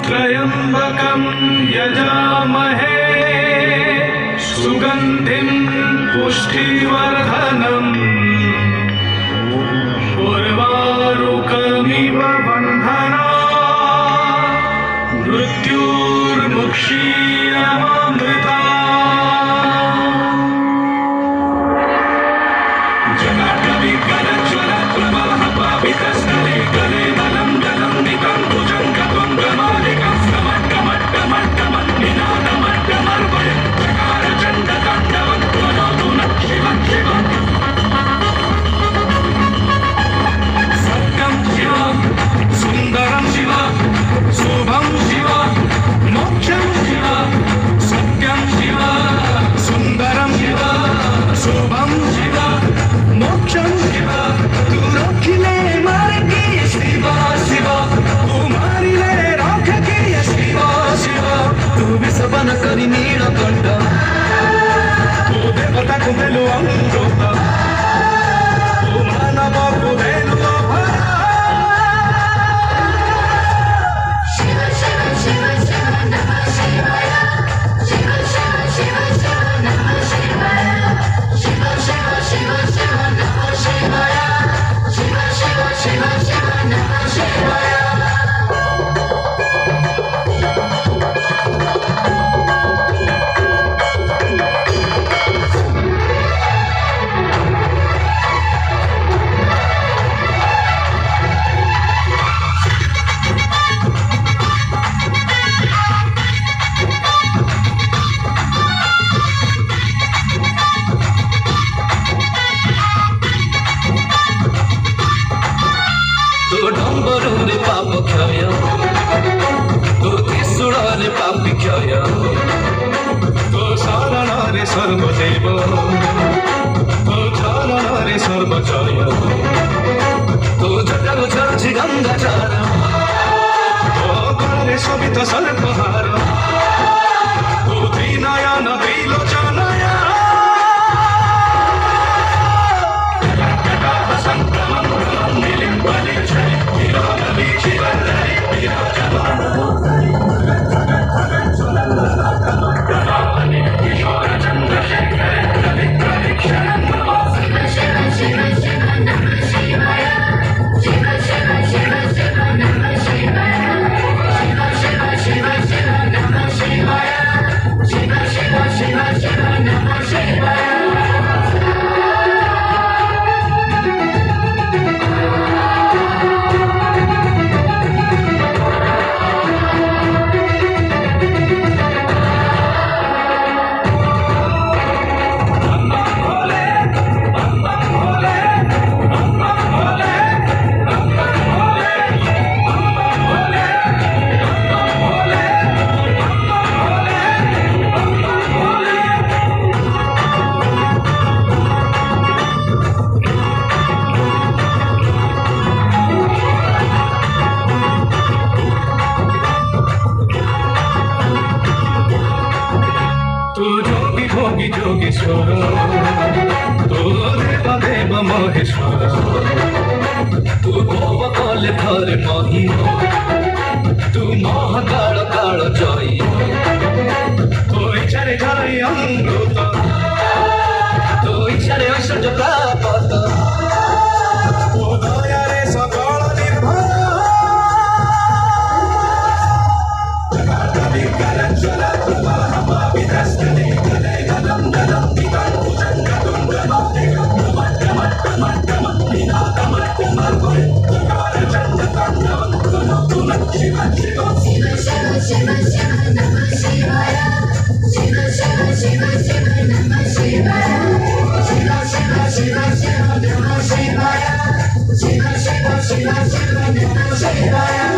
त्र्यम्बकं यजामहे सुगन्धिं पुष्टिवर्धनम् उर्वारुकमिव बन्धनात् मृत्युर्मुक्षीयमामृता करी नीलकंठ तू देवता कुमेलु अमृत तू मानव कुमेलु शिव शिव शिव शिव नमः शिवाय शिव शिव शिव शिव नमः शिवाय शिव शिव शिव शिव नमः शिवाय शिव शिव शिव शिव नमः शिवाय पाप क्षय तो त्रिशूल पाप क्षय तो शरण रे सर्वदेव तो चरण रे सर्वजय तो जटाल झरझि गंगाचार तो करे शोभित सर्पहार तो त्रिनयन त्रिलोचनया योगेश्वर तू देव देव महेश्वर तू भव कले थरे मही तू महाकाल काल जय तो इच्छारे जय अमृत तो इच्छारे ऐश्वर्य प्राप्त तो दयारे सकल निर्भर शिव शिव शिव शिव नमः शिवाय शिव शिव शिव शिव नमः शिवाय शिव शिव शिव शिव नमः शिवाय शिव शिव शिव शिव नमः शिवाय